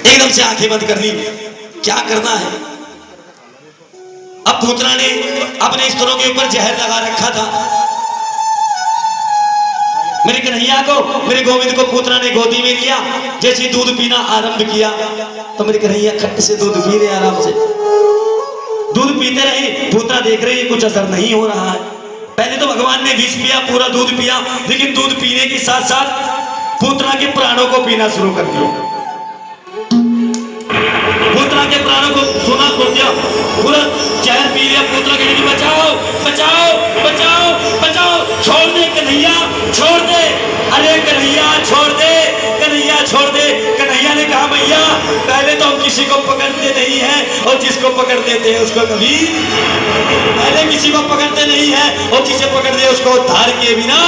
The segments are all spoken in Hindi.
एकदम से आंखें बंद कर ली। क्या करना है? अब पूतना ने अपने स्तरों के ऊपर जहर लगा रखा था। मेरे कन्हैया को, मेरे गोविंद को पूतना ने गोदी में लिया। जैसे दूध पीना आरंभ किया तो मेरे कन्हैया खट्ट से दूध पी रहे, आराम से दूध पीते रहे। पूतना देख रहे कुछ असर नहीं हो रहा है। पहले तो भगवान ने विष पिया, पूरा दूध पिया, लेकिन दूध पीने के साथ साथ पूतना के प्राणों को पीना शुरू कर दिया। पूतना के प्राणों को सोना छोड़ दिया, पूरा जहर पी लिया। पूतना कहने की बचाओ बचाओ बचाओ बचाओ, छोड़ दे कन्हैया छोड़ दे, अरे कन्हैया छोड़ दे, कन्हैया छोड़ दे। कन्हैया ने कहा भैया पहले तो हम किसी को पकड़ते नहीं है और जिसको पकड़ देते हैं उसको कभी, पहले किसी को पकड़ते नहीं है और जिसे पकड़ दे उसको धार के बिना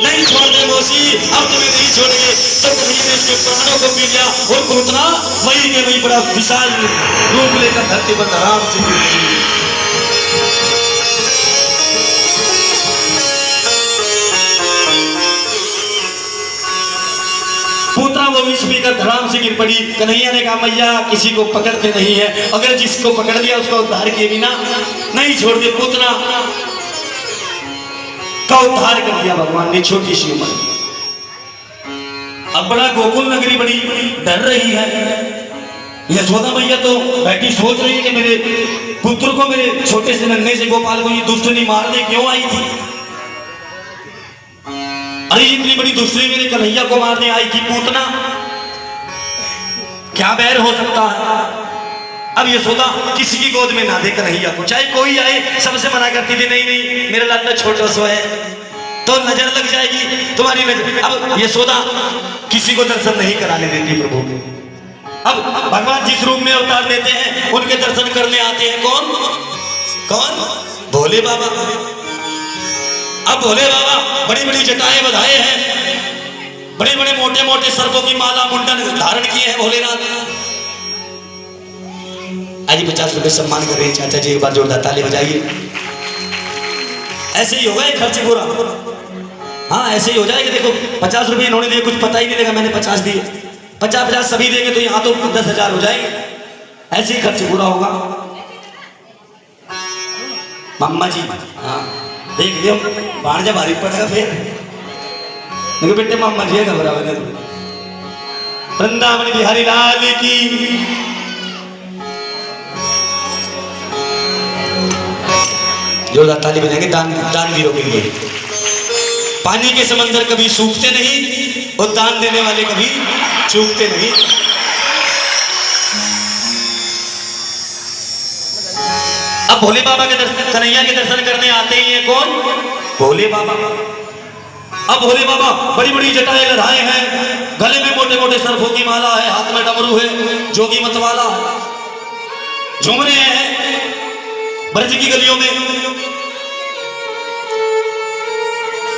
नहीं छोड़ दे मौसी, अब तुम्हें नहीं छोड़ेंगे। तो कन्हैया ने उसके प्राणों को पी लिया और पूतना वही के वही बड़ा विशाल रूप लेकर धरती पर आराम से गिर गई। पूतना वो विष पीकर धराम से गिर पड़ी। कन्हैया ने कहा मैया किसी को पकड़ते नहीं है, अगर जिसको पकड़ लिया उसको उद्धार किए बिना नहीं छोड़ दे। पूतना का उद्धार कर दिया भगवान ने छोटी सी उम्र में। अब बड़ा गोकुल नगरी बड़ी डर रही है। यशोदा मैया तो बैठी सोच रही है कि मेरे पुत्र को, मेरे छोटे से नन्हे से गोपाल को ये दुष्टनी मारने क्यों आई थी। अरे इतनी बड़ी दुष्टनी मेरे कन्हैया को मारने आई थी पूतना, क्या बैर हो सकता है। अब यशोदा किसी की गोद में ना दे कन्हैया को, चाहे कोई आए सबसे मना करती थी नहीं नहीं मेरा लाला छोटा सो है तो नजर लग जाएगी तुम्हारी नजर। अब यशोदा किसी को दर्शन नहीं कराने देती प्रभु के। अब भगवान जिस रूप में अवतार लेते हैं उनके दर्शन करने आते हैं कौन कौन? भोले बाबा। अब भोले बाबा बड़ी बड़ी जटाएं बधाए हैं, बड़े बड़े मोटे मोटे सर्पों की माला मुंडन धारण किए हैं भोलेनाथ। आज 50 रुपए सम्मान कर रहे हैं चाचा जी, एक बार जोरदार ताली बजाइए। ऐसे ही होगा ये खर्च पूरा, हाँ ऐसे ही हो जाएगा। देखो 50 रुपए इन्होंने दिए, कुछ पता ही नहीं लगा मैंने 50 दिए, 50-50 सभी देंगे तो यहाँ तो 10,000 हो जाएंगे। ऐसे ही खर्च पूरा होगा। मम्मा जी हाँ देख लियो भाणजा भारी पड़ेगा फिर। देखो बेटे मम्मा जी घबरा बने वृंदावन बिहारी लाल की। जोरदार ताली बजाएंगे दानवीरों के लिए। पानी के समंदर कभी सूखते नहीं और दान देने वाले कभी चूकते नहीं। अब भोले बाबा के दर्शन, कन्हैया के दर्शन करने आते ही हैं कौन? भोले बाबा। अब भोले बाबा बड़ी बड़ी जटाएं लदाए हैं, गले में मोटे मोटे सर्फों की माला है, हाथ में डमरू है, जोगी मतवाला झूम रहे हैं ब्रज की गलियों में।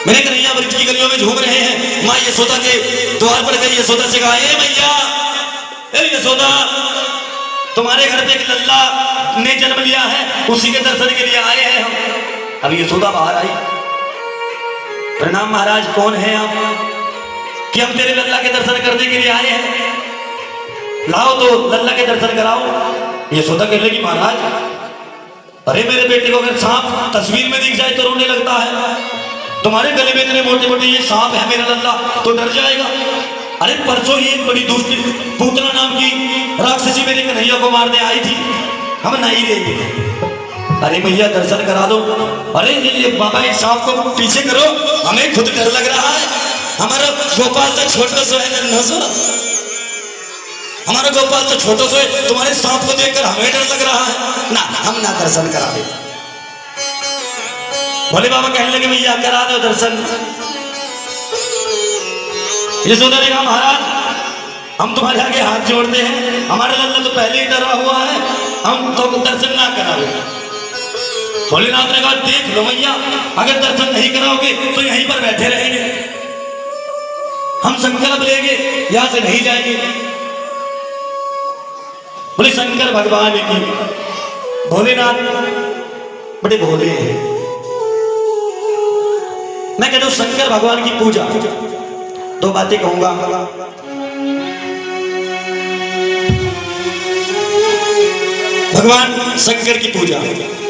मेरे कन्हैया ब्रज की गलियों में झूम रहे हैं। माँ यशोदा के द्वार पर गई, यशोदा से कहा ए मैया, ए यशोदा तुम्हारे घर पे एक लल्ला ने जन्म लिया है, उसी के दर्शन के लिए आए हैं हम। अब यशोदा बाहर आई, प्रणाम महाराज कौन है आप कि हम तेरे लल्ला के दर्शन करने के लिए आए हैं, लाओ तो लल्ला के दर्शन कराओ। यशोदा कहने लगी महाराज अरे मेरे बेटे को अगर सांप तस्वीर में दिख जाए तो रोने लगता है, तुम्हारे गले में इतने मोटे मोटे ये सांप है मेरा लल्ला तो डर जाएगा। अरे परसों ही एक बड़ी दुष्ट पूतना नाम की राक्षसी मेरे कन्हैया को मारने आई थी, हम नहीं देंगे। अरे भैया दर्शन करा दो। अरे ये बाबा इस सांप को पीछे करो, हमें खुद डर लग रहा है। हमारा गोपाल तो छोटा सा है, नन्हा सा, हमारा गोपाल तो छोटा सा है, तुम्हारे सांप को देखकर हमें डर लग रहा है ना, हम ना दर्शन करा दे। भोले बाबा कहने लगे भैया करा दो दर्शन। यशोदा ने कहा महाराज हम तुम्हारे आगे हाथ जोड़ते हैं, हमारा लल्ला तो पहले ही डरा हुआ है, हम तो दर्शन ना कराओगे। भोलेनाथ ने कहा देख लो भैया अगर दर्शन नहीं कराओगे तो यहीं पर बैठे रहेंगे, हम संकल्प लेंगे यहां से नहीं जाएंगे। बोले शंकर भगवान की। भोलेनाथ बड़े भोले हैं। मैं कहता हूं शंकर भगवान की पूजा, दो बातें कहूंगा। भगवान शंकर की पूजा।